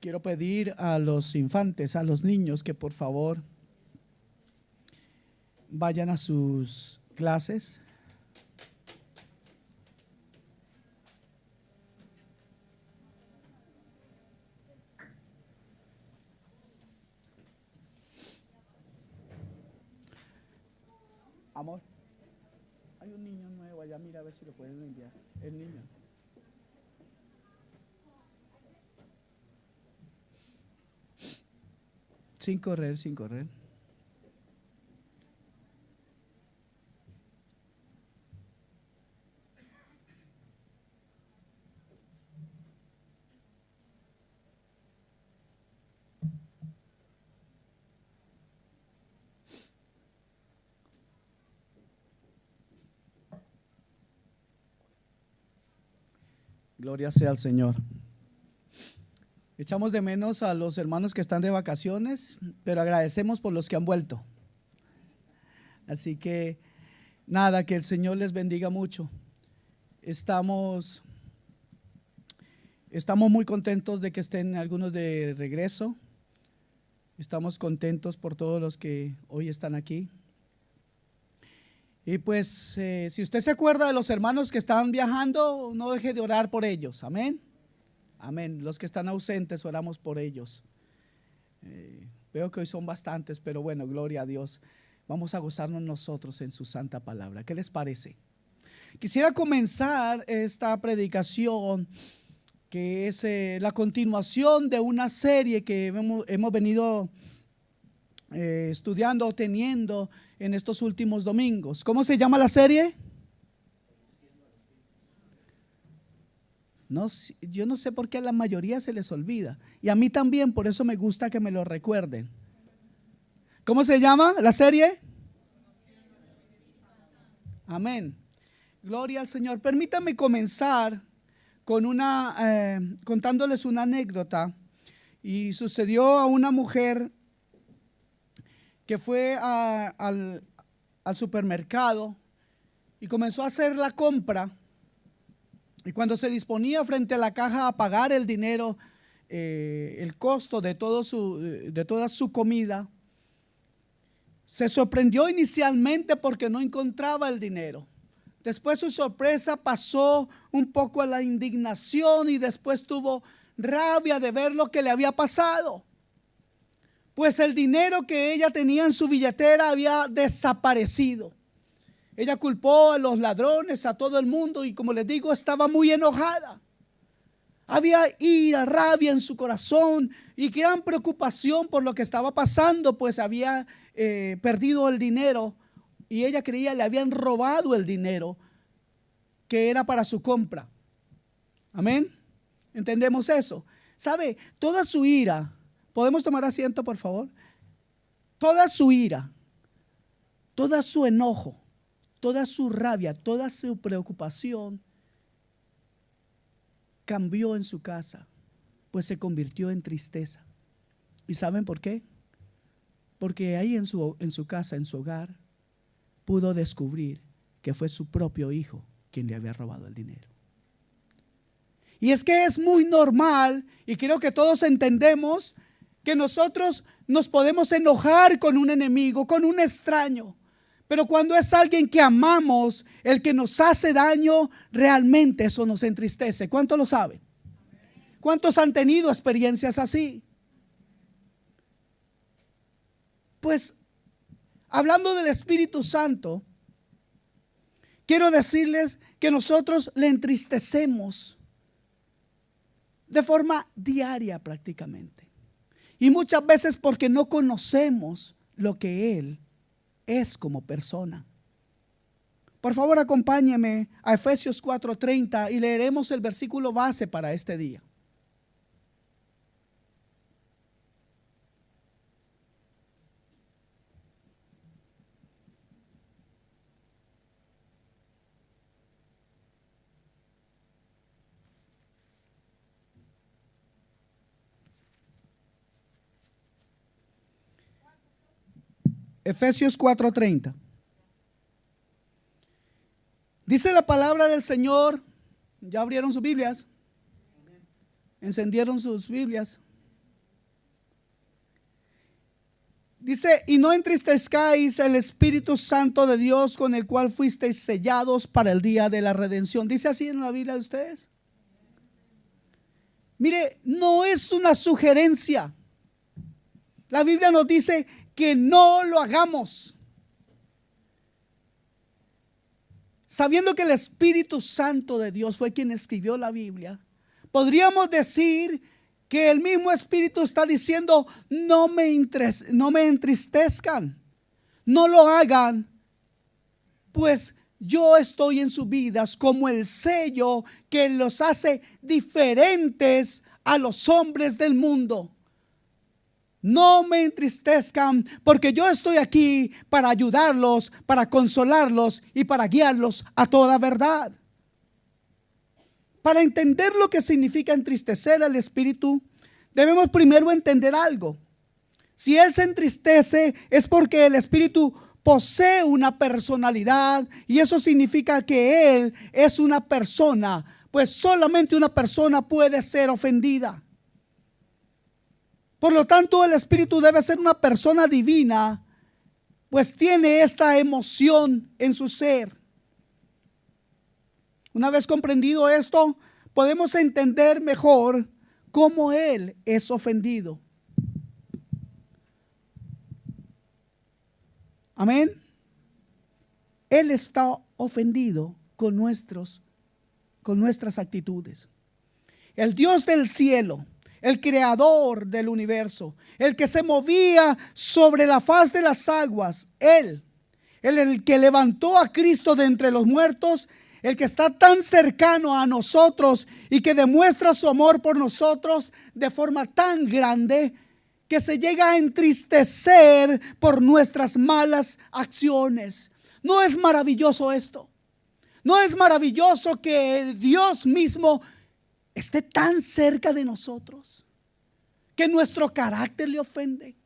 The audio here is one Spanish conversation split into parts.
Quiero pedir a los infantes, a los niños, que por favor vayan a sus clases. Amor, hay un niño nuevo allá, mira a ver si lo pueden limpiar. El niño. Sin correr, sin correr. Gloria sea al Señor. Echamos de menos a los hermanos que están de vacaciones, pero agradecemos por los que han vuelto. Así que nada, que el Señor les bendiga mucho. Estamos muy contentos de que estén algunos de regreso. Estamos contentos por todos los que hoy están aquí. Y pues si usted se acuerda de los hermanos que estaban viajando, no deje de orar por ellos. Amén. Amén. Los que están ausentes, oramos por ellos. Veo que hoy son bastantes, pero bueno, gloria a Dios. Vamos a gozarnos nosotros en su santa palabra. ¿Qué les parece? Quisiera comenzar esta predicación, que es la continuación de una serie que hemos venido estudiando, teniendo en estos últimos domingos. ¿Cómo se llama la serie? No, yo no sé por qué a la mayoría se les olvida, y a mí también, por eso me gusta que me lo recuerden. ¿Cómo se llama la serie? Amén. Gloria al Señor. Permítanme comenzar con contándoles una anécdota. Y sucedió a una mujer que fue al supermercado y comenzó a hacer la compra. Y cuando se disponía frente a la caja a pagar el dinero, el costo de toda su comida, se sorprendió inicialmente porque no encontraba el dinero. Después su sorpresa pasó un poco a la indignación, y después tuvo rabia de ver lo que le había pasado. Pues el dinero que ella tenía en su billetera había desaparecido. Ella culpó a los ladrones, a todo el mundo, y como les digo, estaba muy enojada. Había ira, rabia en su corazón y gran preocupación por lo que estaba pasando, pues había perdido el dinero, y ella creía le habían robado el dinero que era para su compra. Amén. ¿Entendemos eso? ¿Sabe? Toda su ira, ¿podemos tomar asiento, por favor? Toda su ira, toda su enojo, toda su rabia, toda su preocupación cambió en su casa, pues se convirtió en tristeza. ¿Y saben por qué? Porque ahí en su casa, en su hogar, pudo descubrir que fue su propio hijo quien le había robado el dinero. Y es que es muy normal, y creo que todos entendemos, que nosotros nos podemos enojar con un enemigo, con un extraño. Pero cuando es alguien que amamos, el que nos hace daño, realmente eso nos entristece. ¿Cuántos lo saben? ¿Cuántos han tenido experiencias así? Pues, hablando del Espíritu Santo, quiero decirles que nosotros le entristecemos de forma diaria prácticamente. Y muchas veces porque no conocemos lo que Él es como persona. Por favor, acompáñeme a Efesios 4:30 y leeremos el versículo base para este día. Efesios 4:30. Dice la palabra del Señor. ¿Ya abrieron sus Biblias? ¿Encendieron sus Biblias? Dice, y no entristezcáis el Espíritu Santo de Dios, con el cual fuisteis sellados para el día de la redención. ¿Dice así en la Biblia de ustedes? Mire, no es una sugerencia. La Biblia nos dice que no lo hagamos, sabiendo que el Espíritu Santo de Dios fue quien escribió la Biblia. Podríamos decir que el mismo Espíritu está diciendo: no me entristezcan, no lo hagan, pues yo estoy en sus vidas como el sello que los hace diferentes a los hombres del mundo. No me entristezcan, porque yo estoy aquí para ayudarlos, para consolarlos y para guiarlos a toda verdad. Para entender lo que significa entristecer al Espíritu, debemos primero entender algo. Si Él se entristece, es porque el Espíritu posee una personalidad, y eso significa que Él es una persona, pues solamente una persona puede ser ofendida. Por lo tanto, el Espíritu debe ser una persona divina, pues tiene esta emoción en su ser. Una vez comprendido esto, podemos entender mejor cómo Él es ofendido. Amén. Él está ofendido con nuestras actitudes. El Dios del cielo, el creador del universo, el que se movía sobre la faz de las aguas, Él, el que levantó a Cristo de entre los muertos, el que está tan cercano a nosotros y que demuestra su amor por nosotros de forma tan grande que se llega a entristecer por nuestras malas acciones. ¿No es maravilloso esto? ¿No es maravilloso que Dios mismo esté tan cerca de nosotros, que nuestro carácter le ofende?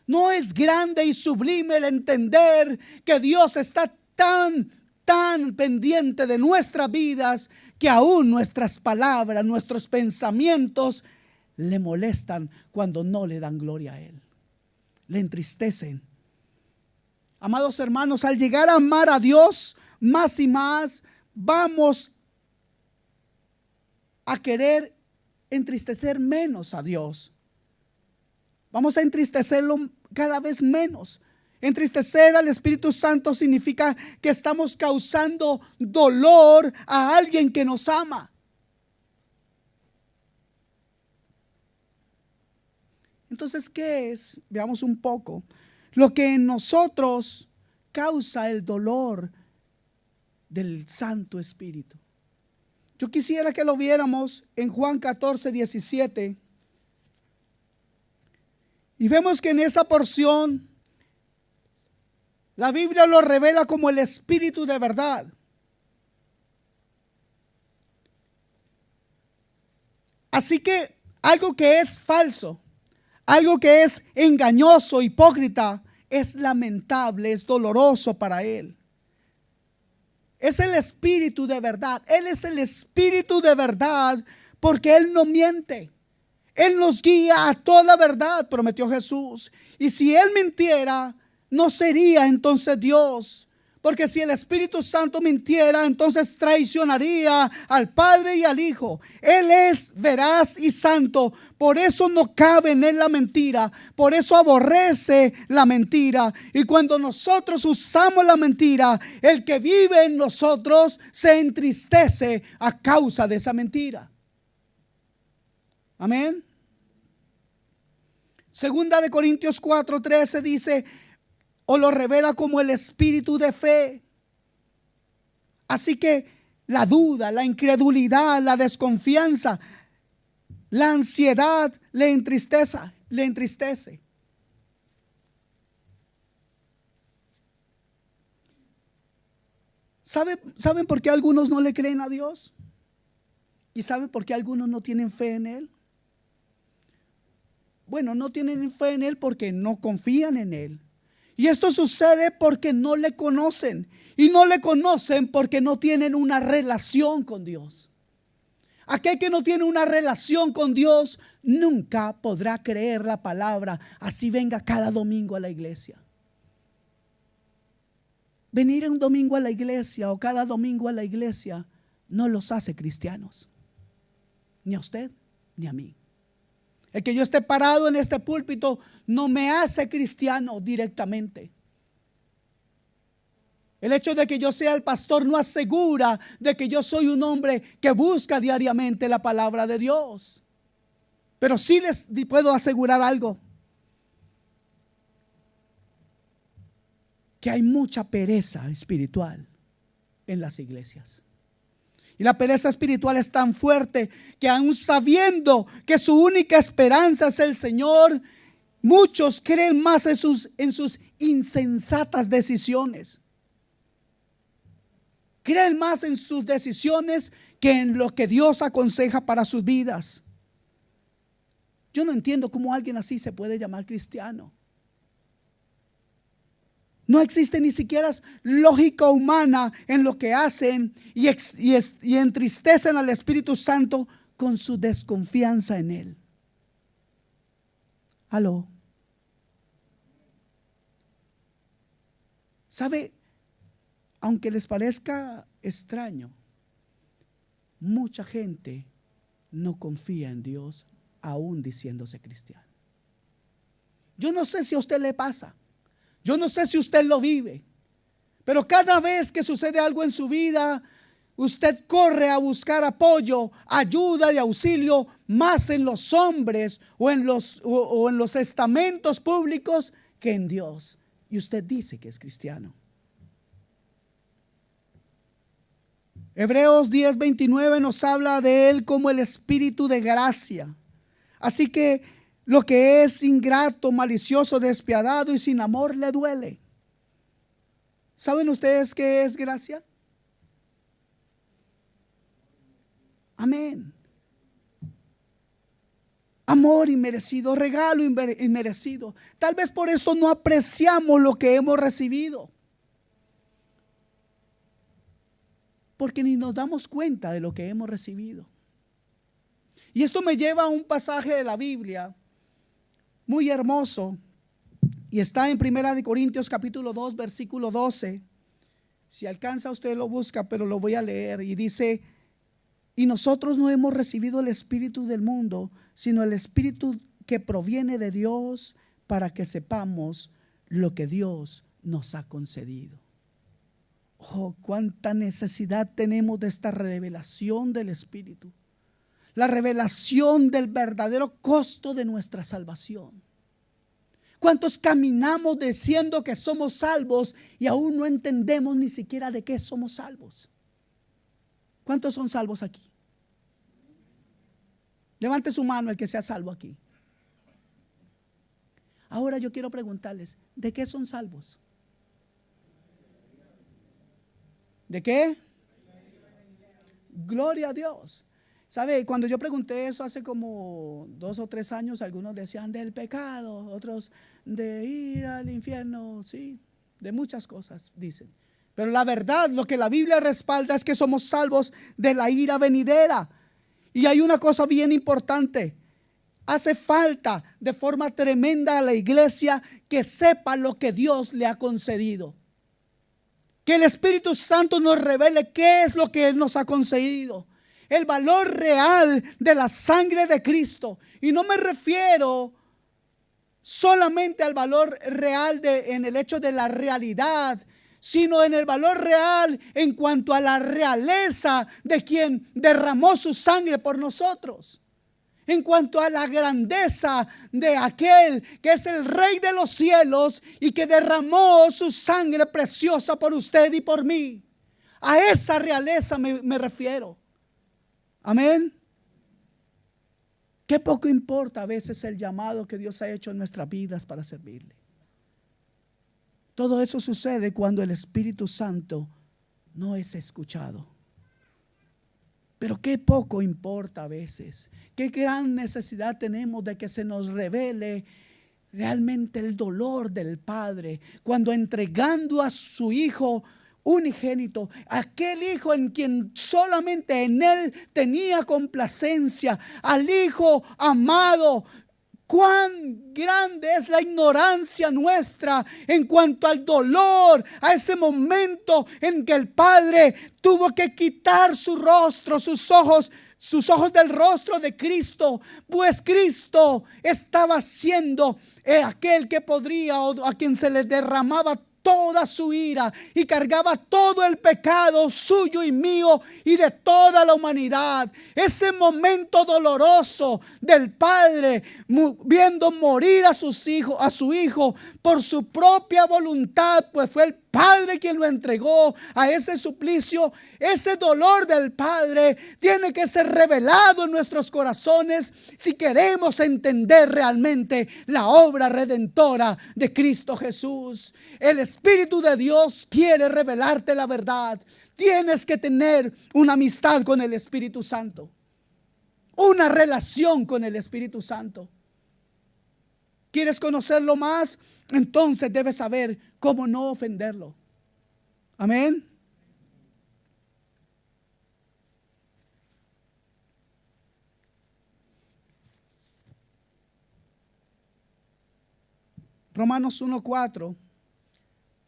¿No es grande y sublime el entender que Dios está tan pendiente de nuestras vidas, que aún nuestras palabras, nuestros pensamientos le molestan cuando no le dan gloria a Él, le entristecen? Amados hermanos, al llegar a amar a Dios más y más, vamos a querer entristecer menos a Dios. Vamos a entristecerlo cada vez menos. Entristecer al Espíritu Santo significa que estamos causando dolor a alguien que nos ama. Entonces, ¿qué es? Veamos un poco lo que en nosotros causa el dolor del Santo Espíritu. Yo quisiera que lo viéramos en Juan 14:17. Y vemos que en esa porción la Biblia lo revela como el Espíritu de verdad. Así que algo que es falso, algo que es engañoso, hipócrita, es lamentable, es doloroso para Él. Es el Espíritu de verdad. Él es el Espíritu de verdad porque Él no miente. Él nos guía a toda verdad, prometió Jesús. Y si Él mintiera, no sería entonces Dios. Porque si el Espíritu Santo mintiera, entonces traicionaría al Padre y al Hijo. Él es veraz y santo. Por eso no cabe en Él la mentira. Por eso aborrece la mentira. Y cuando nosotros usamos la mentira, el que vive en nosotros se entristece a causa de esa mentira. Amén. Segunda de Corintios 4:13 dice: o lo revela como el espíritu de fe. Así que la duda, la incredulidad, la desconfianza, la ansiedad le entristece. ¿Saben por qué algunos no le creen a Dios? ¿Y saben por qué algunos no tienen fe en Él? Bueno, no tienen fe en Él porque no confían en Él. Y esto sucede porque no le conocen. Y no le conocen porque no tienen una relación con Dios. Aquel que no tiene una relación con Dios nunca podrá creer la palabra, así venga cada domingo a la iglesia. Venir un domingo a la iglesia o cada domingo a la iglesia no los hace cristianos, ni a usted ni a mí. El que yo esté parado en este púlpito no me hace cristiano directamente. El hecho de que yo sea el pastor no asegura de que yo soy un hombre que busca diariamente la palabra de Dios. Pero sí les puedo asegurar algo: que hay mucha pereza espiritual en las iglesias. Y la pereza espiritual es tan fuerte que aún sabiendo que su única esperanza es el Señor, muchos creen más en sus insensatas decisiones. Creen más en sus decisiones que en lo que Dios aconseja para sus vidas. Yo no entiendo cómo alguien así se puede llamar cristiano. No existe ni siquiera lógica humana en lo que hacen y entristecen al Espíritu Santo con su desconfianza en Él. ¿Aló? ¿Sabe? Aunque les parezca extraño, mucha gente no confía en Dios aún diciéndose cristiano. Yo no sé si a usted le pasa. Yo no sé si usted lo vive, pero cada vez que sucede algo en su vida, usted corre a buscar apoyo, ayuda y auxilio más en los hombres o en los estamentos públicos que en Dios. Y usted dice que es cristiano. Hebreos 10:29 nos habla de Él como el Espíritu de gracia. Así que lo que es ingrato, malicioso, despiadado y sin amor le duele. ¿Saben ustedes qué es gracia? Amén. Amor inmerecido, regalo inmerecido. Tal vez por esto no apreciamos lo que hemos recibido, porque ni nos damos cuenta de lo que hemos recibido. Y esto me lleva a un pasaje de la Biblia muy hermoso, y está en 1 Corintios capítulo 2 versículo 12. Si alcanza, usted lo busca, pero lo voy a leer. Y dice: y nosotros no hemos recibido el espíritu del mundo, sino el espíritu que proviene de Dios, para que sepamos lo que Dios nos ha concedido. Oh, cuánta necesidad tenemos de esta revelación del Espíritu. La revelación del verdadero costo de nuestra salvación. ¿Cuántos caminamos diciendo que somos salvos y aún no entendemos ni siquiera de qué somos salvos? ¿Cuántos son salvos aquí? Levante su mano el que sea salvo aquí. Ahora yo quiero preguntarles, ¿de qué son salvos? ¿De qué? Gloria a Dios. ¿Sabe? Cuando yo pregunté eso hace como 2 o 3 años, algunos decían del pecado, otros de ir al infierno, sí, de muchas cosas dicen. Pero la verdad, lo que la Biblia respalda es que somos salvos de la ira venidera. Y hay una cosa bien importante: hace falta de forma tremenda a la iglesia que sepa lo que Dios le ha concedido. Que el Espíritu Santo nos revele qué es lo que Él nos ha concedido. El valor real de la sangre de Cristo. Y no me refiero solamente al valor real en el hecho de la realidad, sino en el valor real en cuanto a la realeza de quien derramó su sangre por nosotros. En cuanto a la grandeza de aquel que es el Rey de los cielos y que derramó su sangre preciosa por usted y por mí. A esa realeza me refiero. Amén. Qué poco importa a veces el llamado que Dios ha hecho en nuestras vidas para servirle. Todo eso sucede cuando el Espíritu Santo no es escuchado. Pero qué poco importa a veces. Qué gran necesidad tenemos de que se nos revele realmente el dolor del Padre, cuando entregando a su Hijo unigénito, aquel Hijo en quien solamente en Él tenía complacencia, al Hijo amado. Cuán grande es la ignorancia nuestra en cuanto al dolor, a ese momento en que el Padre tuvo que quitar su rostro, sus ojos del rostro de Cristo, pues Cristo estaba siendo aquel que podría, o a quien se le derramaba toda su ira y cargaba todo el pecado suyo y mío y de toda la humanidad. Ese momento doloroso del Padre viendo morir a su hijo por su propia voluntad, pues fue el Padre quien lo entregó a ese suplicio. Ese dolor del Padre tiene que ser revelado en nuestros corazones si queremos entender realmente la obra redentora de Cristo Jesús. El Espíritu de Dios quiere revelarte la verdad. Tienes que tener una amistad con el Espíritu Santo, una relación con el Espíritu Santo. ¿Quieres conocerlo más? Entonces debes saber cómo no ofenderlo. Amén. Romanos 1:4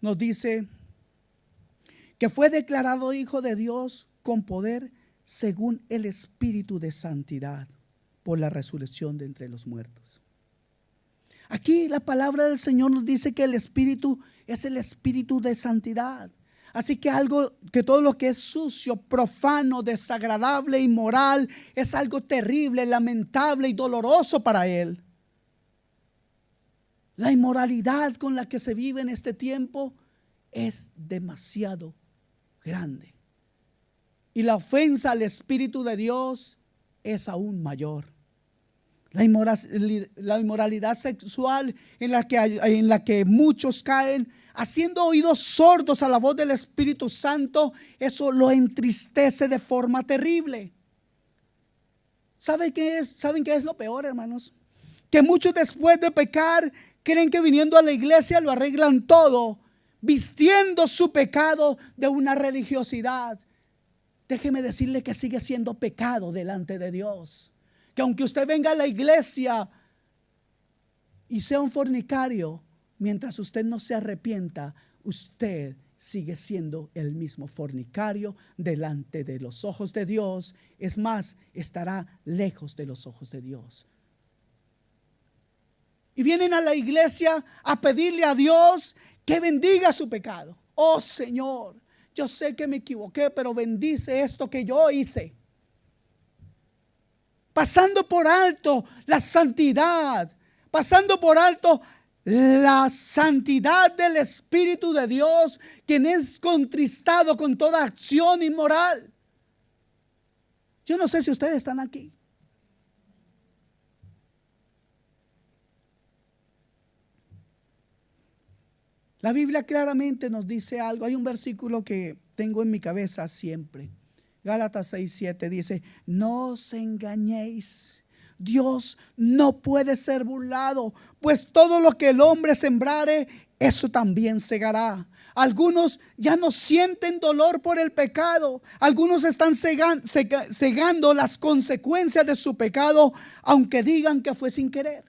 nos dice que fue declarado hijo de Dios con poder según el Espíritu de santidad por la resurrección de entre los muertos. Aquí la palabra del Señor nos dice que el Espíritu es el Espíritu de santidad. Así que todo lo que es sucio, profano, desagradable, inmoral, es algo terrible, lamentable y doloroso para Él. La inmoralidad con la que se vive en este tiempo es demasiado grande. Y la ofensa al Espíritu de Dios es aún mayor. La inmoralidad sexual en la que muchos caen, haciendo oídos sordos a la voz del Espíritu Santo, eso lo entristece de forma terrible. ¿Saben qué es lo peor, hermanos? Que muchos después de pecar creen que viniendo a la iglesia lo arreglan todo, vistiendo su pecado de una religiosidad. Déjeme decirle que sigue siendo pecado delante de Dios. Que aunque usted venga a la iglesia y sea un fornicario, mientras usted no se arrepienta, usted sigue siendo el mismo fornicario delante de los ojos de Dios. Es más, estará lejos de los ojos de Dios. Y vienen a la iglesia a pedirle a Dios que bendiga su pecado. Oh Señor, yo sé que me equivoqué, pero bendice esto que yo hice. Pasando por alto la santidad, pasando por alto la santidad del Espíritu de Dios, quien es contristado con toda acción inmoral. Yo no sé si ustedes están aquí. La Biblia claramente nos dice algo. Hay un versículo que tengo en mi cabeza siempre. Gálatas 6:7 dice: no os engañéis, Dios no puede ser burlado, pues todo lo que el hombre sembrare, eso también segará. Algunos ya no sienten dolor por el pecado. Algunos están cegando las consecuencias de su pecado, aunque digan que fue sin querer.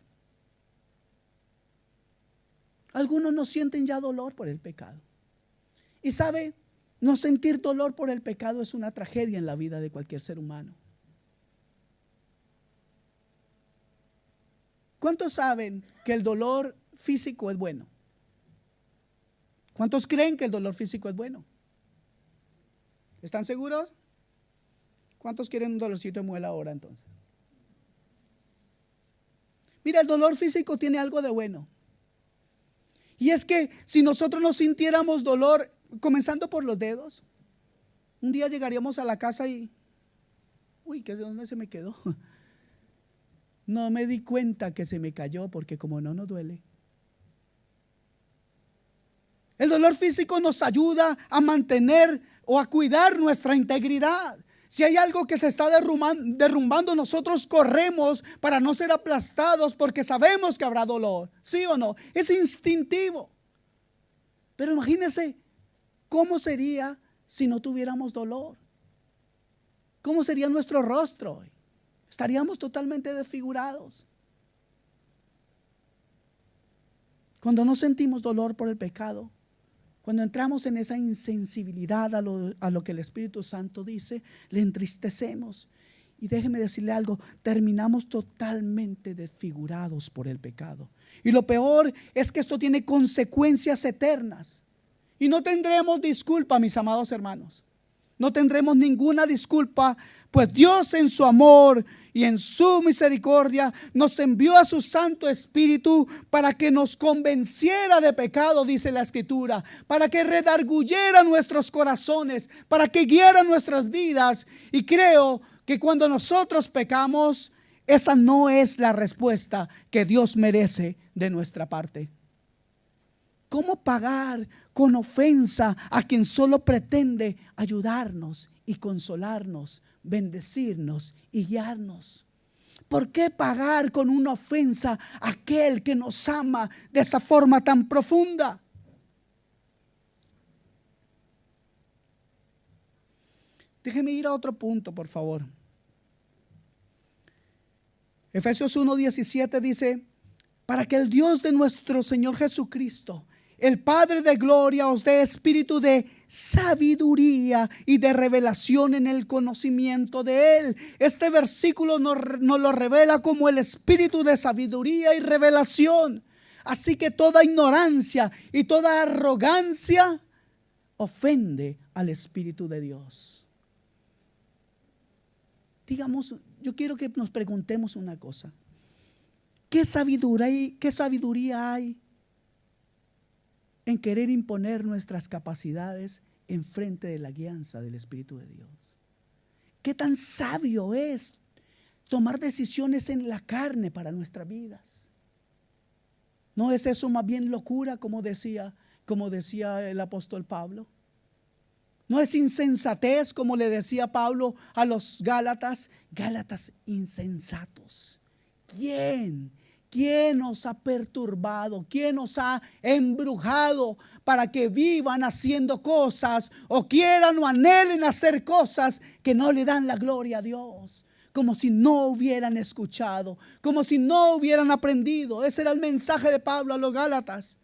Algunos no sienten ya dolor por el pecado. Y sabe, no sentir dolor por el pecado es una tragedia en la vida de cualquier ser humano. ¿Cuántos saben que el dolor físico es bueno? ¿Cuántos creen que el dolor físico es bueno? ¿Están seguros? ¿Cuántos quieren un dolorcito de muela ahora entonces? Mira, el dolor físico tiene algo de bueno. Y es que si nosotros no sintiéramos dolor, comenzando por los dedos, un día llegaríamos a la casa y, ¿qué es de dónde se me quedó? No me di cuenta que se me cayó porque como no nos duele. El dolor físico nos ayuda a mantener o a cuidar nuestra integridad. Si hay algo que se está derrumbando, nosotros corremos para no ser aplastados porque sabemos que habrá dolor. ¿Sí o no? Es instintivo. Pero imagínense ¿Cómo sería si no tuviéramos dolor? ¿Cómo sería nuestro rostro hoy? Estaríamos totalmente desfigurados. Cuando no sentimos dolor por el pecado, cuando entramos en esa insensibilidad a lo que el Espíritu Santo dice, le entristecemos. Y déjeme decirle algo, terminamos totalmente desfigurados por el pecado. Y lo peor es que esto tiene consecuencias eternas. Y no tendremos disculpa, mis amados hermanos. No tendremos ninguna disculpa, pues Dios en su amor y en su misericordia nos envió a su Santo Espíritu para que nos convenciera de pecado, dice la Escritura, para que redarguyera nuestros corazones, para que guiara nuestras vidas. Y creo que cuando nosotros pecamos, esa no es la respuesta que Dios merece de nuestra parte. ¿Cómo pagar con ofensa a quien solo pretende ayudarnos y consolarnos, bendecirnos y guiarnos? ¿Por qué pagar con una ofensa a aquel que nos ama de esa forma tan profunda? Déjeme ir a otro punto, por favor. Efesios 1:17 dice: para que el Dios de nuestro Señor Jesucristo, el Padre de gloria, os dé espíritu de sabiduría y de revelación en el conocimiento de Él. Este versículo nos lo revela como el espíritu de sabiduría y revelación. Así que toda ignorancia y toda arrogancia ofende al Espíritu de Dios. Digamos, yo quiero que nos preguntemos una cosa. ¿Qué sabiduría hay en querer imponer nuestras capacidades en frente de la guianza del Espíritu de Dios? ¿Qué tan sabio es tomar decisiones en la carne para nuestras vidas? ¿No es eso más bien locura, como decía el apóstol Pablo? ¿No es insensatez, como le decía Pablo a los Gálatas insensatos? ¿Quién nos ha perturbado? ¿Quién nos ha embrujado para que vivan haciendo cosas o quieran o anhelen hacer cosas que no le dan la gloria a Dios? Como si no hubieran escuchado, como si no hubieran aprendido. Ese era el mensaje de Pablo a los Gálatas.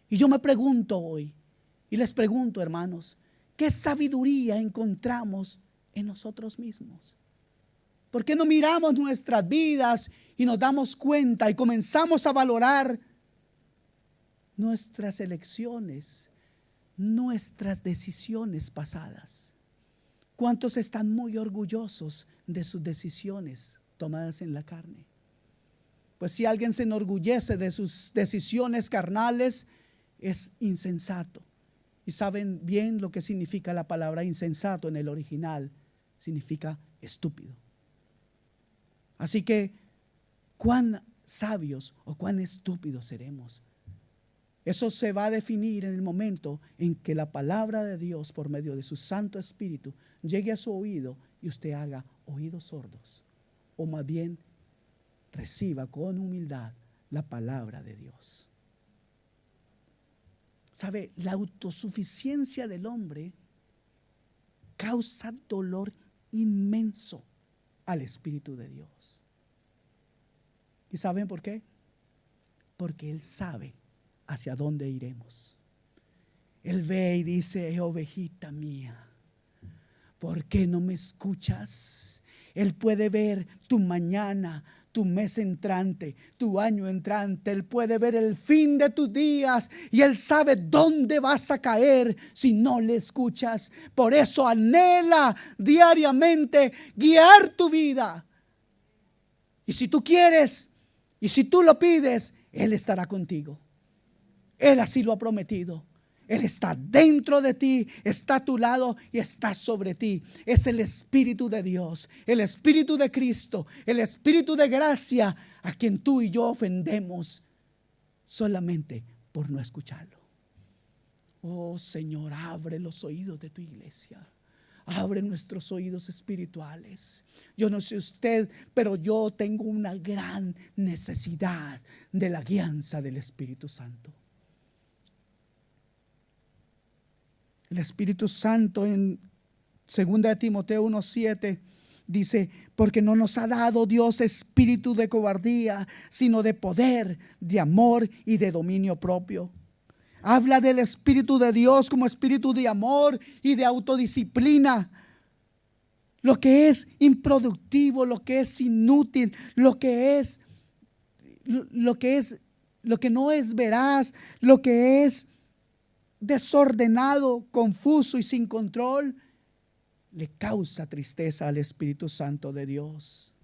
Y yo me pregunto hoy, y les pregunto, hermanos, ¿qué sabiduría encontramos en nosotros mismos? ¿Por qué no miramos nuestras vidas y nos damos cuenta y comenzamos a valorar nuestras elecciones, nuestras decisiones pasadas? ¿Cuántos están muy orgullosos de sus decisiones tomadas en la carne? Pues si alguien se enorgullece de sus decisiones carnales, es insensato. Y saben bien lo que significa la palabra insensato en el original. Significa estúpido. Así que, ¿cuán sabios o cuán estúpidos seremos? Eso se va a definir en el momento en que la palabra de Dios, por medio de su Santo Espíritu, llegue a su oído y usted haga oídos sordos. O más bien, reciba con humildad la palabra de Dios. ¿Sabe? La autosuficiencia del hombre causa dolor inmenso al Espíritu de Dios. ¿Y saben por qué? Porque Él sabe hacia dónde iremos. Él ve y dice: ovejita mía, ¿por qué no me escuchas? Él puede ver tu mañana, tu mes entrante, tu año entrante. Él puede ver el fin de tus días y Él sabe dónde vas a caer si no le escuchas. Por eso anhela diariamente guiar tu vida. Y si tú quieres y si tú lo pides, Él estará contigo. Él así lo ha prometido. Él está dentro de ti, está a tu lado y está sobre ti. Es el Espíritu de Dios, el Espíritu de Cristo, el Espíritu de gracia, a quien tú y yo ofendemos solamente por no escucharlo. Oh Señor, abre los oídos de tu iglesia. Abre nuestros oídos espirituales. Yo no sé usted, pero yo tengo una gran necesidad de la guianza del Espíritu Santo. El Espíritu Santo en 2 Timoteo 1:7 dice: porque no nos ha dado Dios espíritu de cobardía, sino de poder, de amor y de dominio propio. Habla del Espíritu de Dios como espíritu de amor y de autodisciplina. Lo que es improductivo, lo que es inútil, lo que no es veraz, lo que es desordenado, confuso y sin control, le causa tristeza al Espíritu Santo de Dios.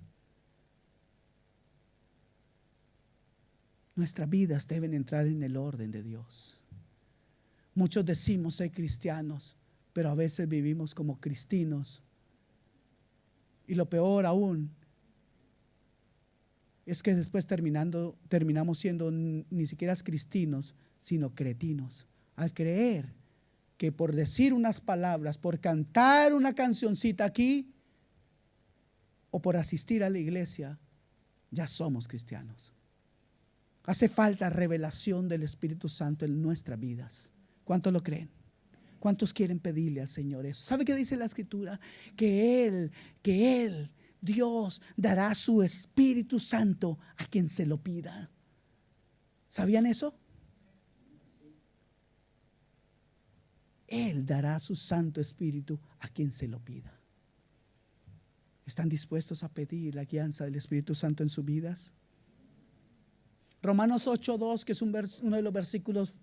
Nuestras vidas deben entrar en el orden de Dios. Muchos decimos ser cristianos, pero a veces vivimos como cristinos. Y lo peor aún es que después terminamos siendo ni siquiera cristinos, sino cretinos. Al creer que por decir unas palabras, por cantar una cancioncita aquí o por asistir a la iglesia, ya somos cristianos. Hace falta revelación del Espíritu Santo en nuestras vidas. ¿Cuántos lo creen? ¿Cuántos quieren pedirle al Señor eso? ¿Sabe qué dice la Escritura? Que Él, Dios, dará su Espíritu Santo a quien se lo pida. ¿Sabían eso? Él dará su Santo Espíritu a quien se lo pida. ¿Están dispuestos a pedir la guianza del Espíritu Santo en sus vidas? Romanos 8:2, que es uno de los versículos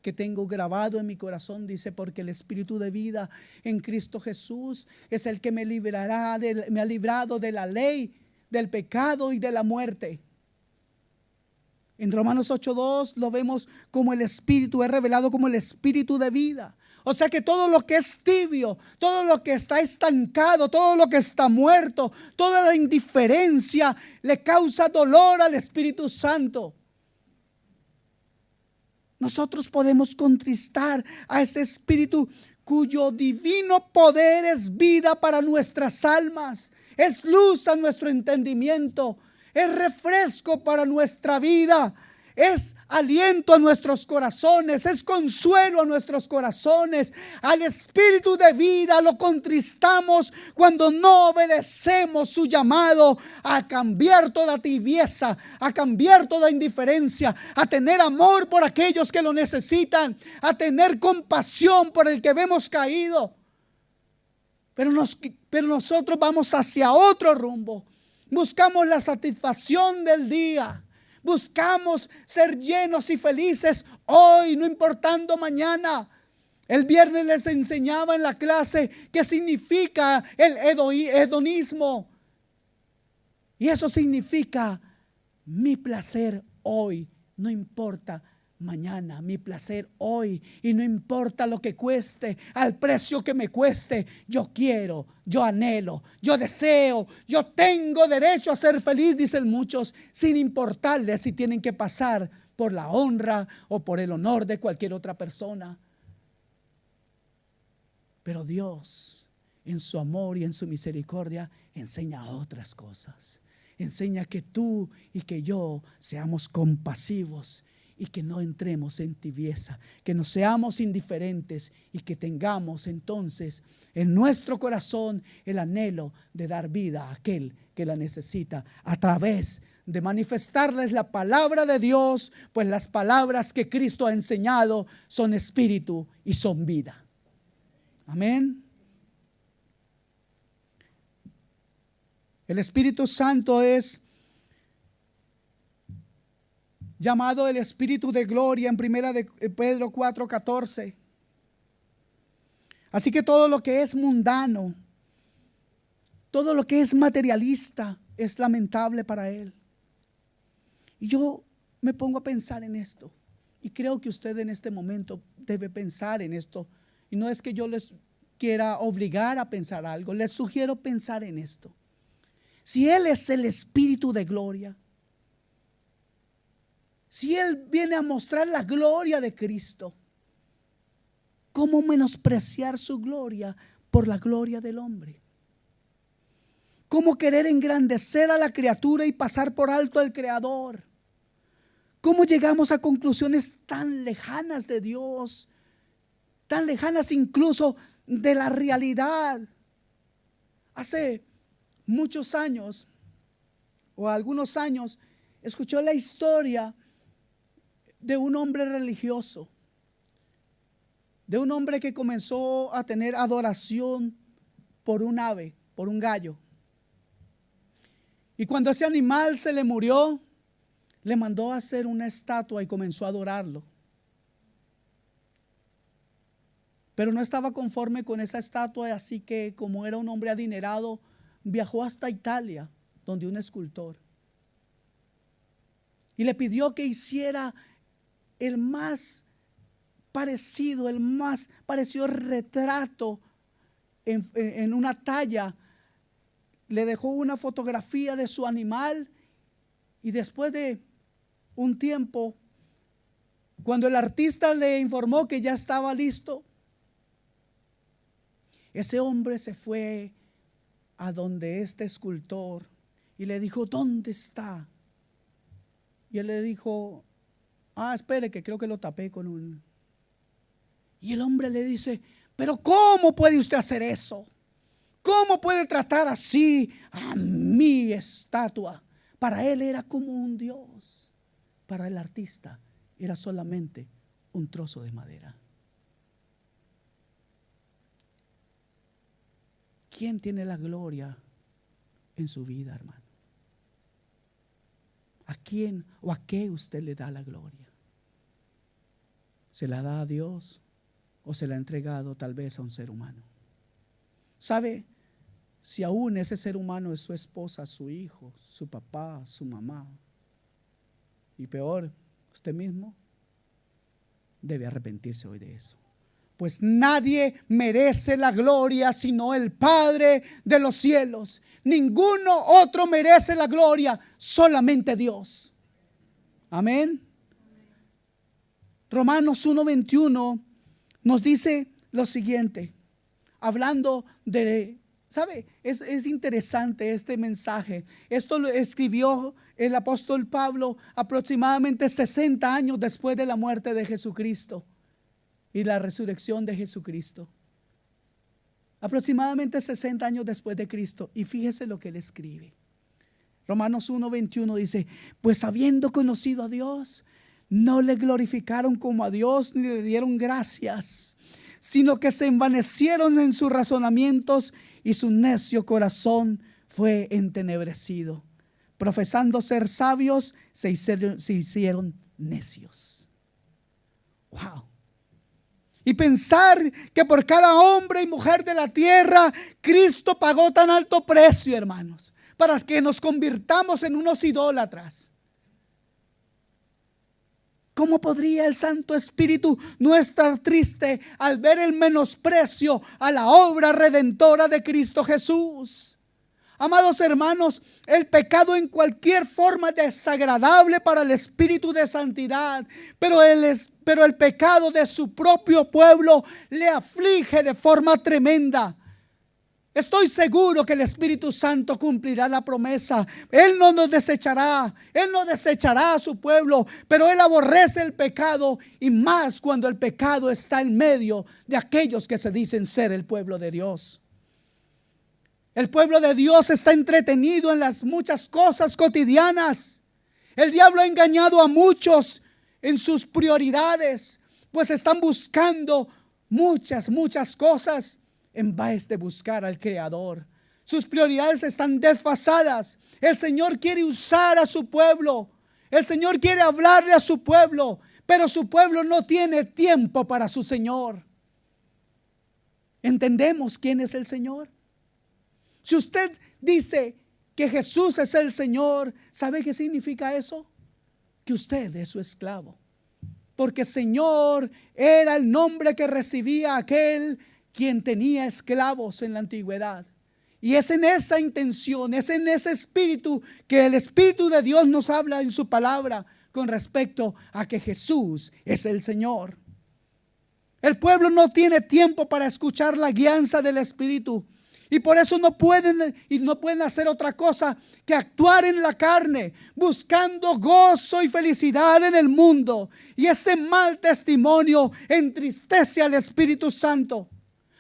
que tengo grabado en mi corazón, dice: porque el Espíritu de vida en Cristo Jesús es el que me ha librado de la ley, del pecado y de la muerte. En Romanos 8:2 lo vemos como el Espíritu es revelado como el Espíritu de vida. O sea que todo lo que es tibio, todo lo que está estancado, todo lo que está muerto, toda la indiferencia le causa dolor al Espíritu Santo. Nosotros podemos contristar a ese Espíritu cuyo divino poder es vida para nuestras almas, es luz a nuestro entendimiento, es refresco para nuestra vida, es aliento a nuestros corazones, es consuelo a nuestros corazones. Al Espíritu de vida lo contristamos cuando no obedecemos su llamado a cambiar toda tibieza, a cambiar toda indiferencia, a tener amor por aquellos que lo necesitan, a tener compasión por el que vemos caído. Pero nosotros vamos hacia otro rumbo. Buscamos la satisfacción del día. Buscamos ser llenos y felices hoy, no importando mañana. El viernes les enseñaba en la clase qué significa el hedonismo. Y eso significa mi placer hoy, no importa mañana, mi placer hoy, y no importa lo que cueste, al precio que me cueste. Yo quiero, yo anhelo, yo deseo, yo tengo derecho a ser feliz, dicen muchos, sin importarles si tienen que pasar por la honra o por el honor de cualquier otra persona. Pero Dios, en su amor y en su misericordia, enseña otras cosas. Enseña que tú y que yo seamos compasivos y que no entremos en tibieza, que no seamos indiferentes y que tengamos entonces en nuestro corazón el anhelo de dar vida a aquel que la necesita, a través de manifestarles la palabra de Dios, pues las palabras que Cristo ha enseñado son espíritu y son vida. Amén. El Espíritu Santo es llamado el Espíritu de gloria en 1 de Pedro 4:14. Así que todo lo que es mundano, todo lo que es materialista, es lamentable para él. Y yo me pongo a pensar en esto, y creo que usted en este momento debe pensar en esto. Y no es que yo les quiera obligar a pensar algo, les sugiero pensar en esto. Si Él es el Espíritu de gloria, si Él viene a mostrar la gloria de Cristo, ¿cómo menospreciar su gloria por la gloria del hombre? ¿Cómo querer engrandecer a la criatura y pasar por alto al Creador? ¿Cómo llegamos a conclusiones tan lejanas de Dios tan lejanas incluso de la realidad. Hace muchos años, o algunos años, escuché la historia de un hombre religioso, de un hombre que comenzó a tener adoración por un ave, por un gallo. Y cuando ese animal se le murió, le mandó a hacer una estatua y comenzó a adorarlo. Pero no estaba conforme con esa estatua, así que como era un hombre adinerado, viajó hasta Italia, donde un escultor, y le pidió que hiciera el más parecido retrato en una talla. Le dejó una fotografía de su animal, y después de un tiempo, cuando el artista le informó que ya estaba listo, ese hombre se fue a donde este escultor y le dijo: ¿dónde está? Y él le dijo: espere, que creo que lo tapé con un... Y el hombre le dice: pero ¿cómo puede usted hacer eso? ¿Cómo puede tratar así a mi estatua? Para él era como un dios. Para el artista era solamente un trozo de madera. ¿Quién tiene la gloria en su vida, hermano? ¿A quién o a qué usted le da la gloria? ¿Se la da a Dios o se la ha entregado tal vez a un ser humano? ¿Sabe? Si aún ese ser humano es su esposa, su hijo, su papá, su mamá, y peor, usted mismo, debe arrepentirse hoy de eso. Pues nadie merece la gloria sino el Padre de los cielos. Ninguno otro merece la gloria, solamente Dios. Amén. Romanos 1:21 nos dice lo siguiente, hablando de... ¿Sabe? Es interesante este mensaje. Esto lo escribió el apóstol Pablo aproximadamente 60 años después de la muerte de Jesucristo y la resurrección de Jesucristo. Aproximadamente 60 años después de Cristo. Y fíjese lo que él escribe. Romanos 1:21 dice: pues habiendo conocido a Dios, no le glorificaron como a Dios ni le dieron gracias, sino que se envanecieron en sus razonamientos y su necio corazón fue entenebrecido. Profesando ser sabios, se hicieron necios. Wow. Y pensar que por cada hombre y mujer de la tierra Cristo pagó tan alto precio, hermanos, para que nos convirtamos en unos idólatras. ¿Cómo podría el Santo Espíritu no estar triste al ver el menosprecio a la obra redentora de Cristo Jesús? Amados hermanos, el pecado en cualquier forma es desagradable para el Espíritu de santidad, pero el pecado de su propio pueblo le aflige de forma tremenda. Estoy seguro que el Espíritu Santo cumplirá la promesa. Él no nos desechará, Él no desechará a su pueblo, pero Él aborrece el pecado, y más cuando el pecado está en medio de aquellos que se dicen ser el pueblo de Dios. El pueblo de Dios está entretenido en las muchas cosas cotidianas. El diablo ha engañado a muchos en sus prioridades, pues están buscando muchas cosas en vez de buscar al Creador. Sus prioridades están desfasadas. El Señor quiere usar a su pueblo. El Señor quiere hablarle a su pueblo, pero su pueblo no tiene tiempo para su Señor. ¿Entendemos quién es el Señor? Si usted dice que Jesús es el Señor, ¿sabe qué significa eso? Que usted es su esclavo. Porque Señor era el nombre que recibía aquel quien tenía esclavos en la antigüedad. Y es en esa intención, es en ese espíritu que el Espíritu de Dios nos habla en su palabra con respecto a que Jesús es el Señor. El pueblo no tiene tiempo para escuchar la guianza del Espíritu. Y por eso no pueden hacer otra cosa que actuar en la carne, buscando gozo y felicidad en el mundo. Y ese mal testimonio entristece al Espíritu Santo.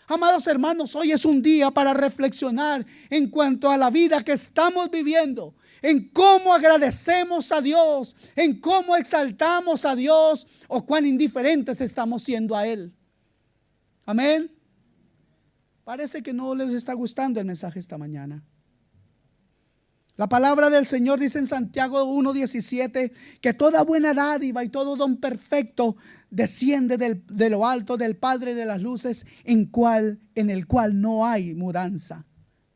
Amados hermanos, hoy es un día para reflexionar en cuanto a la vida que estamos viviendo, en cómo agradecemos a Dios, en cómo exaltamos a Dios o cuán indiferentes estamos siendo a Él. Amén. Parece que no les está gustando el mensaje esta mañana. La palabra del Señor dice en Santiago 1:17 que toda buena dádiva y todo don perfecto desciende de lo alto del Padre de las luces, en el cual no hay mudanza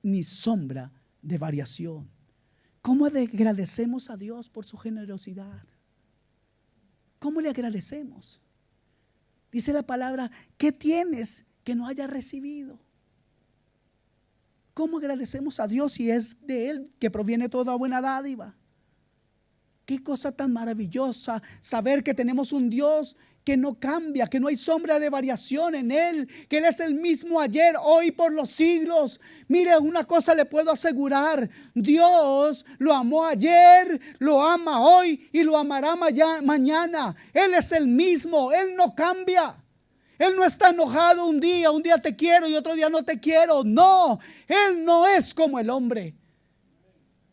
ni sombra de variación. ¿Cómo le agradecemos a Dios por su generosidad? ¿Cómo le agradecemos? Dice la palabra, ¿qué tienes que no hayas recibido? ¿Cómo agradecemos a Dios si es de Él que proviene toda buena dádiva? Qué cosa tan maravillosa saber que tenemos un Dios que no cambia, que no hay sombra de variación en Él, que Él es el mismo ayer, hoy, por los siglos. Mire, una cosa le puedo asegurar: Dios lo amó ayer, lo ama hoy y lo amará mañana. Él es el mismo, Él no cambia. Él no está enojado un día te quiero y otro día no te quiero. No, Él no es como el hombre.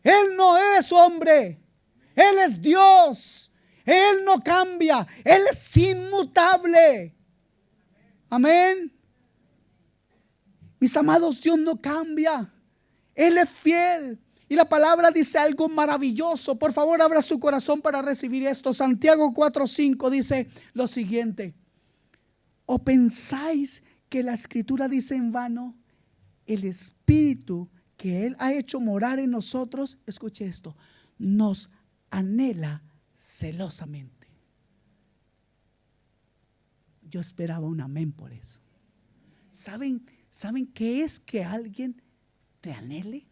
Él no es hombre. Él es Dios. Él no cambia. Él es inmutable. Amén. Mis amados, Dios no cambia. Él es fiel. Y la palabra dice algo maravilloso. Por favor, abra su corazón para recibir esto. Santiago 4:5 dice lo siguiente: ¿o pensáis que la Escritura dice en vano? El Espíritu que Él ha hecho morar en nosotros, escuche esto, nos anhela celosamente. Yo esperaba un amén por eso. ¿Saben qué es que alguien te anhele?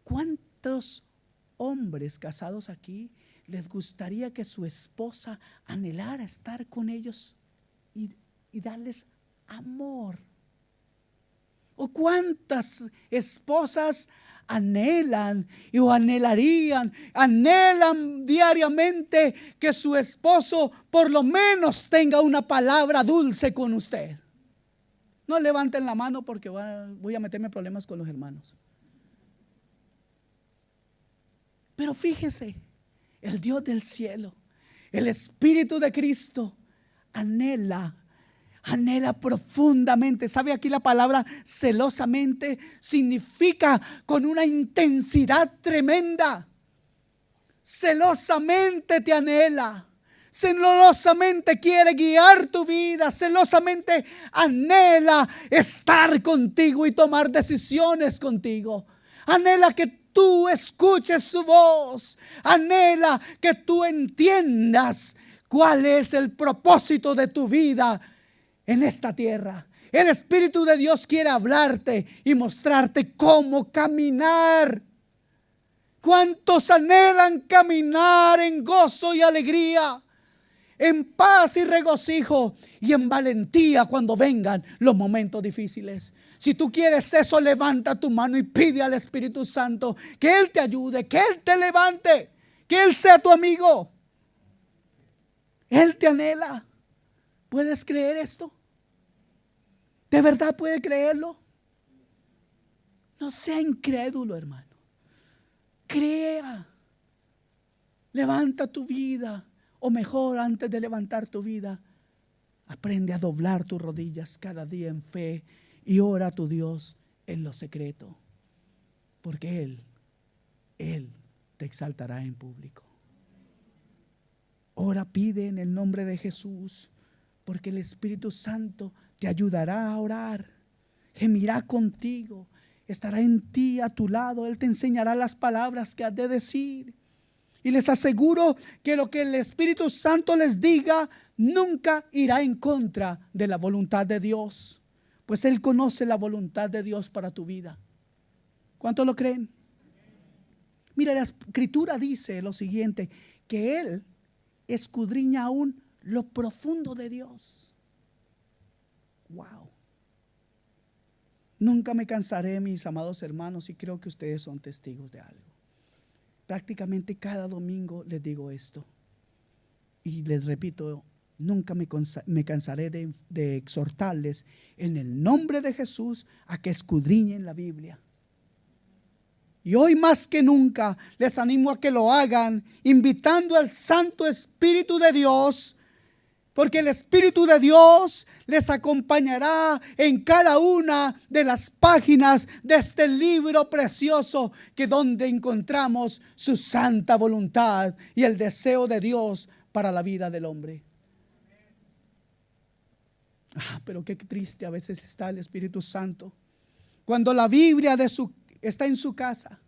¿Cuántos hombres casados aquí les gustaría que su esposa anhelara estar con ellos y darles amor? ¿O cuántas esposas anhelan anhelan diariamente que su esposo por lo menos tenga una palabra dulce con usted? No levanten la mano porque voy a meterme en problemas con los hermanos. Pero fíjese, el Dios del cielo, el Espíritu de Cristo anhela profundamente. ¿Sabe? Aquí la palabra celosamente significa con una intensidad tremenda. Celosamente te anhela. Celosamente quiere guiar tu vida. Celosamente anhela estar contigo y tomar decisiones contigo. Anhela que tú escuches su voz. Anhela que tú entiendas cuál es el propósito de tu vida en esta tierra. El Espíritu de Dios quiere hablarte y mostrarte cómo caminar. ¿Cuántos anhelan caminar en gozo y alegría, en paz y regocijo y en valentía cuando vengan los momentos difíciles? Si tú quieres eso, levanta tu mano y pide al Espíritu Santo que Él te ayude, que Él te levante, que Él sea tu amigo. Él te anhela. ¿Puedes creer esto? ¿De verdad puede creerlo? No sea incrédulo, hermano. Crea. Levanta tu vida. O mejor, antes de levantar tu vida, aprende a doblar tus rodillas cada día en fe y ora a tu Dios en lo secreto. Porque Él te exaltará en público. Ora, pide en el nombre de Jesús, porque el Espíritu Santo te ayudará a orar, gemirá contigo, estará en ti, a tu lado. Él te enseñará las palabras que has de decir. Y les aseguro que lo que el Espíritu Santo les diga nunca irá en contra de la voluntad de Dios, pues Él conoce la voluntad de Dios para tu vida. ¿Cuántos lo creen? Mira, la Escritura dice lo siguiente, que Él escudriña aún lo profundo de Dios. Wow. Nunca me cansaré, mis amados hermanos, y creo que ustedes son testigos de algo. Prácticamente cada domingo les digo esto. Y les repito, nunca me cansaré de exhortarles en el nombre de Jesús a que escudriñen la Biblia. Y hoy más que nunca les animo a que lo hagan, invitando al Santo Espíritu de Dios, porque el Espíritu de Dios les acompañará en cada una de las páginas de este libro precioso, que donde encontramos su santa voluntad y el deseo de Dios para la vida del hombre. Pero qué triste a veces está el Espíritu Santo cuando la Biblia está en su casa.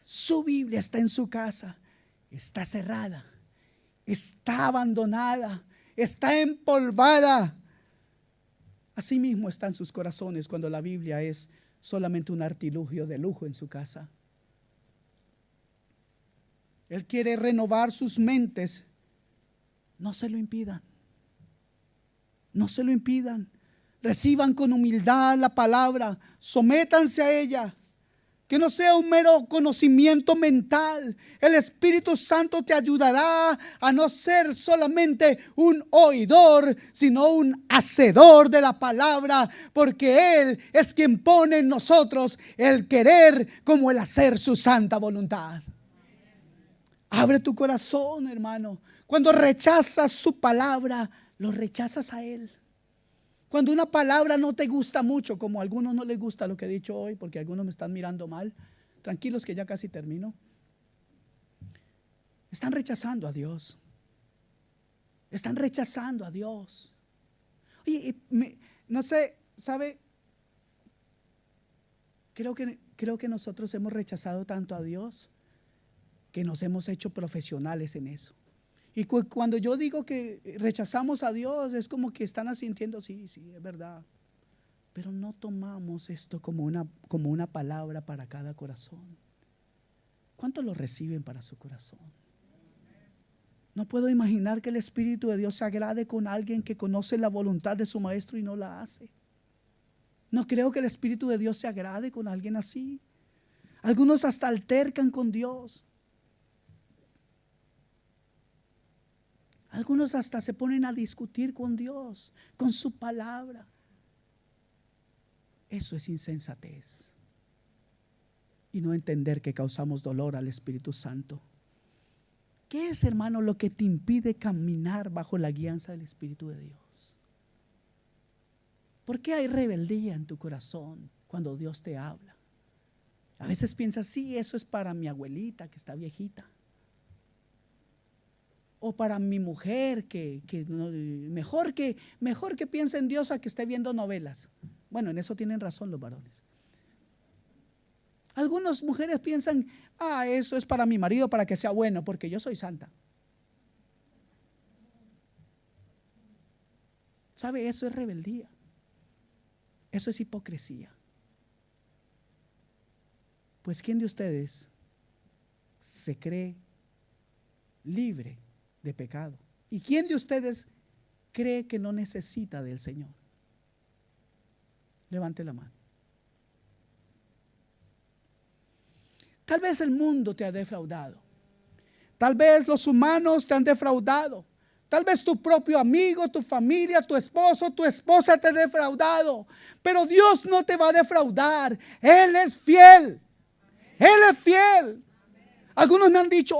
Su Biblia está en su casa, está cerrada, está abandonada, está empolvada. Así mismo están sus corazones cuando la Biblia es solamente un artilugio de lujo en su casa. Él quiere renovar sus mentes. No se lo impidan. No se lo impidan. Reciban con humildad la palabra. Sométanse a ella. Que no sea un mero conocimiento mental. El Espíritu Santo te ayudará a no ser solamente un oidor, sino un hacedor de la palabra, porque Él es quien pone en nosotros el querer como el hacer su santa voluntad. Abre tu corazón, hermano. Cuando rechazas su palabra, lo rechazas a Él. Cuando una palabra no te gusta mucho, como a algunos no les gusta lo que he dicho hoy, porque algunos me están mirando mal, tranquilos que ya casi termino. Están rechazando a Dios. Están rechazando a Dios. Oye, no sé, ¿sabe? Creo que nosotros hemos rechazado tanto a Dios que nos hemos hecho profesionales en eso. Y cuando yo digo que rechazamos a Dios, es como que están asintiendo, sí, es verdad. Pero no tomamos esto como una palabra para cada corazón. ¿Cuántos lo reciben para su corazón? No puedo imaginar que el Espíritu de Dios se agrade con alguien que conoce la voluntad de su maestro y no la hace. No creo que el Espíritu de Dios se agrade con alguien así. Algunos hasta altercan con Dios. Algunos hasta se ponen a discutir con Dios, con su palabra. Eso es insensatez. Y no entender que causamos dolor al Espíritu Santo. ¿Qué es, hermano, lo que te impide caminar bajo la guianza del Espíritu de Dios? ¿Por qué hay rebeldía en tu corazón cuando Dios te habla? A veces piensas, sí, eso es para mi abuelita que está viejita. O para mi mujer mejor que piense en Dios a que esté viendo novelas. Bueno, en eso tienen razón los varones. Algunas mujeres piensan, eso es para mi marido para que sea bueno, porque yo soy santa. ¿Sabe? Eso es rebeldía. Eso es hipocresía. Pues ¿quién de ustedes se cree libre de pecado? ¿Y quién de ustedes cree que no necesita del Señor? Levante la mano. Tal vez el mundo te ha defraudado. Tal vez los humanos te han defraudado. Tal vez tu propio amigo, tu familia, tu esposo, tu esposa te ha defraudado. Pero Dios no te va a defraudar. Él es fiel. Él es fiel. Algunos me han dicho,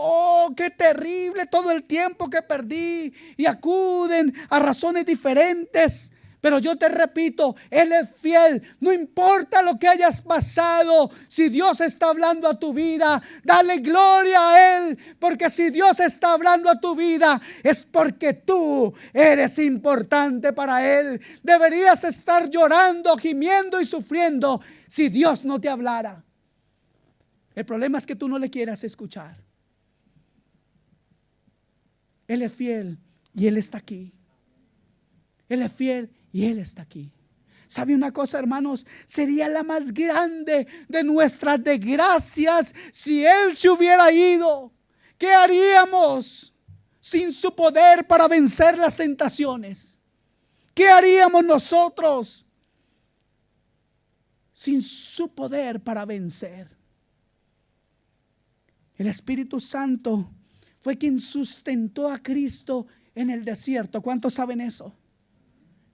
qué terrible todo el tiempo que perdí, y acuden a razones diferentes. Pero yo te repito, Él es fiel. No importa lo que hayas pasado, si Dios está hablando a tu vida, dale gloria a Él. Porque si Dios está hablando a tu vida, es porque tú eres importante para Él. Deberías estar llorando, gimiendo y sufriendo si Dios no te hablara. El problema es que tú no le quieras escuchar. Él es fiel y Él está aquí. Él es fiel y Él está aquí. ¿Sabe una cosa, hermanos? Sería la más grande de nuestras desgracias si Él se hubiera ido. ¿Qué haríamos sin su poder para vencer las tentaciones? ¿Qué haríamos nosotros? sin su poder para vencer. El Espíritu Santo fue quien sustentó a Cristo en el desierto. ¿Cuántos saben eso?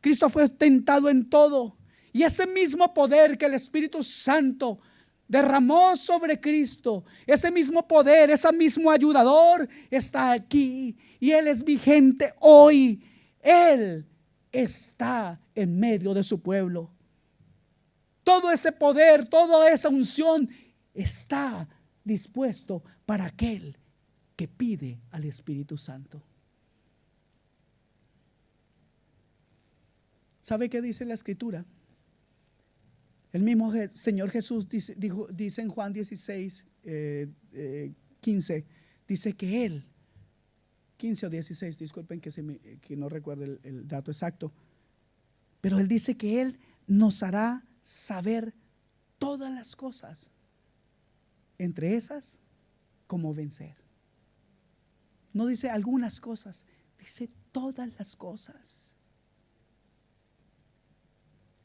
Cristo fue tentado en todo. Y ese mismo poder que el Espíritu Santo derramó sobre Cristo, ese mismo poder, ese mismo ayudador está aquí. Y Él es vigente hoy. Él está en medio de su pueblo. Todo ese poder, toda esa unción está dispuesto para aquel que pide al Espíritu Santo. ¿Sabe qué dice la Escritura? El mismo Señor Jesús dice en Juan 16, 15, dice que Él, 15 o 16, disculpen que no recuerdo el dato exacto, pero Él dice que Él nos hará saber todas las cosas, entre esas, cómo vencer. No dice algunas cosas, dice todas las cosas.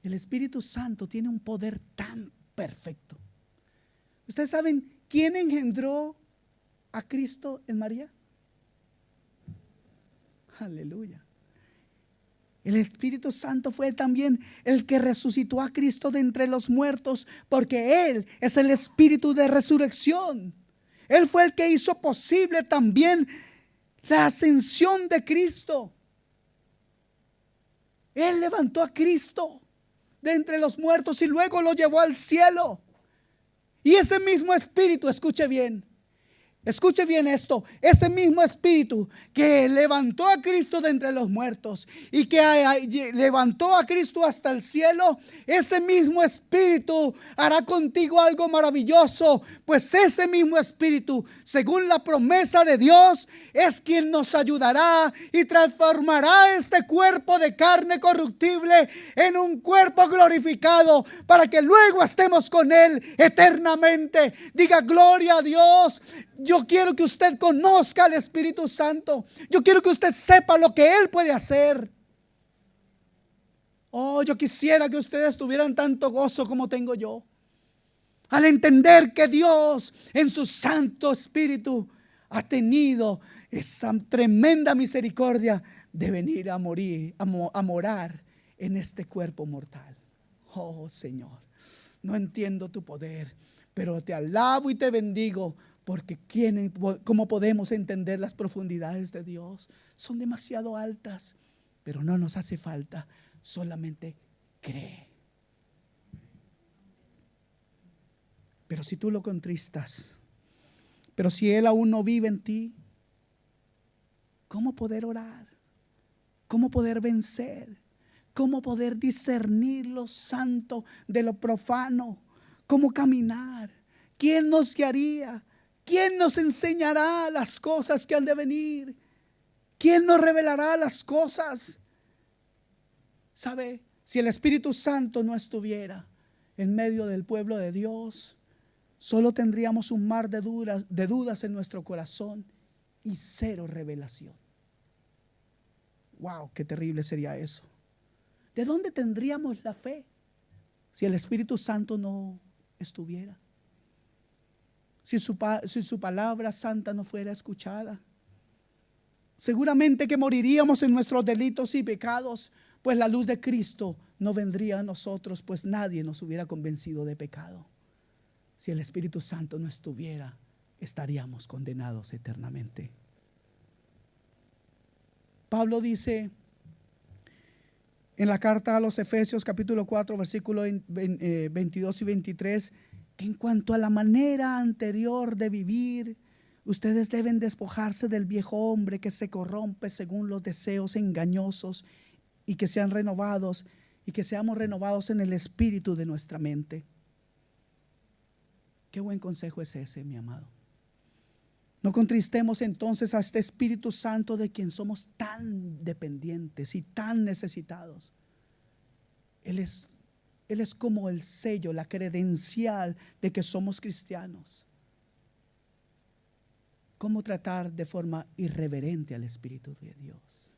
El Espíritu Santo tiene un poder tan perfecto. ¿Ustedes saben quién engendró a Cristo en María? Aleluya. El Espíritu Santo fue también el que resucitó a Cristo de entre los muertos, porque Él es el Espíritu de resurrección. Él fue el que hizo posible también la ascensión de Cristo. Él levantó a Cristo de entre los muertos y luego lo llevó al cielo. Y ese mismo Espíritu, escuche bien esto, ese mismo Espíritu que levantó a Cristo de entre los muertos y que levantó a Cristo hasta el cielo, ese mismo Espíritu hará contigo algo maravilloso, pues ese mismo Espíritu, según la promesa de Dios, es quien nos ayudará y transformará este cuerpo de carne corruptible en un cuerpo glorificado, para que luego estemos con Él eternamente. Diga gloria a Dios. Yo quiero que usted conozca al Espíritu Santo. Yo quiero que usted sepa lo que Él puede hacer. Oh, yo quisiera que ustedes tuvieran tanto gozo como tengo yo, al entender que Dios en su Santo Espíritu ha tenido esa tremenda misericordia de venir a morir, a morar en este cuerpo mortal. Oh Señor, no entiendo tu poder, pero te alabo y te bendigo, porque ¿cómo podemos entender las profundidades de Dios? Son demasiado altas, pero no nos hace falta, solamente cree. Pero si tú lo contristas, pero si Él aún no vive en ti, ¿cómo poder orar? ¿Cómo poder vencer? ¿Cómo poder discernir lo santo de lo profano? ¿Cómo caminar? ¿Quién nos guiaría? ¿Quién nos enseñará las cosas que han de venir? ¿Quién nos revelará las cosas? ¿Sabe? Si el Espíritu Santo no estuviera en medio del pueblo de Dios, solo tendríamos un mar de dudas en nuestro corazón y cero revelación. Wow, qué terrible sería eso. ¿De dónde tendríamos la fe si el Espíritu Santo no estuviera? Si su palabra santa no fuera escuchada. Seguramente que moriríamos en nuestros delitos y pecados, pues la luz de Cristo no vendría a nosotros, pues nadie nos hubiera convencido de pecado. Si el Espíritu Santo no estuviera, estaríamos condenados eternamente. Pablo dice en la carta a los Efesios capítulo 4 versículos 22 y 23, que en cuanto a la manera anterior de vivir, ustedes deben despojarse del viejo hombre que se corrompe según los deseos engañosos, y que seamos renovados en el espíritu de nuestra mente. Qué buen consejo es ese, mi amado. No contristemos entonces a este Espíritu Santo de quien somos tan dependientes y tan necesitados. Él es como el sello, la credencial de que somos cristianos. ¿Cómo tratar de forma irreverente al Espíritu de Dios?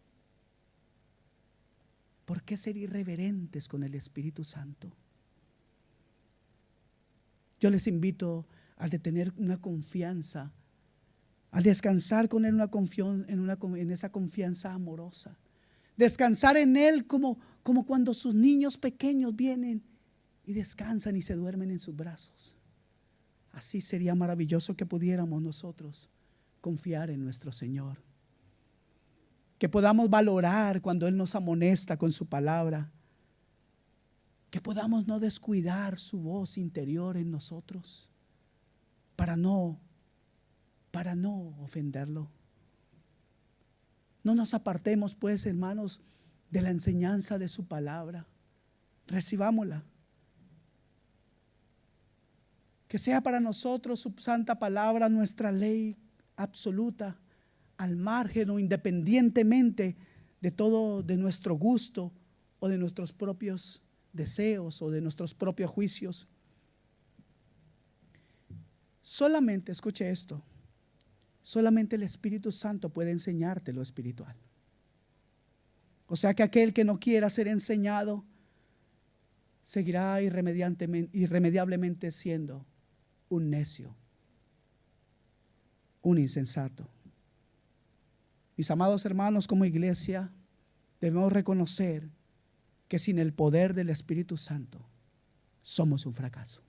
¿Por qué ser irreverentes con el Espíritu Santo? Yo les invito a tener una confianza, a descansar con Él en esa confianza amorosa. Descansar en Él como cuando sus niños pequeños vienen y descansan y se duermen en sus brazos. Así sería maravilloso que pudiéramos nosotros confiar en nuestro Señor. Que podamos valorar cuando Él nos amonesta con su palabra. Que podamos no descuidar su voz interior en nosotros para no ofenderlo. No nos apartemos, pues, hermanos, de la enseñanza de su palabra. Recibámosla. Que sea para nosotros su santa palabra nuestra ley absoluta, al margen o independientemente de todo, de nuestro gusto o de nuestros propios deseos o de nuestros propios juicios. Solamente, escuche esto, solamente el Espíritu Santo puede enseñarte lo espiritual. O sea que aquel que no quiera ser enseñado seguirá irremediablemente siendo un necio, un insensato. Mis amados hermanos, como iglesia debemos reconocer que sin el poder del Espíritu Santo somos un fracaso.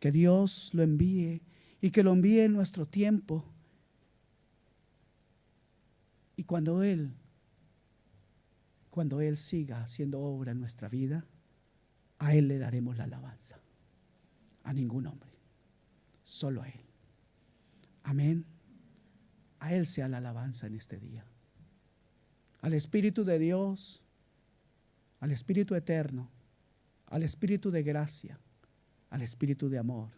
Que Dios lo envíe y que lo envíe en nuestro tiempo. Y cuando Él siga haciendo obra en nuestra vida, a Él le daremos la alabanza. A ningún hombre, solo a Él. Amén. A Él sea la alabanza en este día. Al Espíritu de Dios, al Espíritu eterno, al Espíritu de gracia, al Espíritu de amor,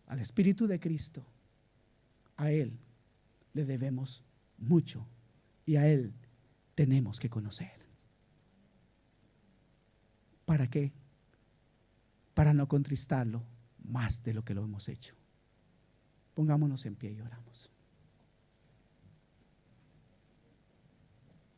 al Espíritu de Cristo. A Él le debemos mucho y a Él tenemos que conocer. ¿Para qué? Para no contristarlo más de lo que lo hemos hecho. Pongámonos en pie y oramos.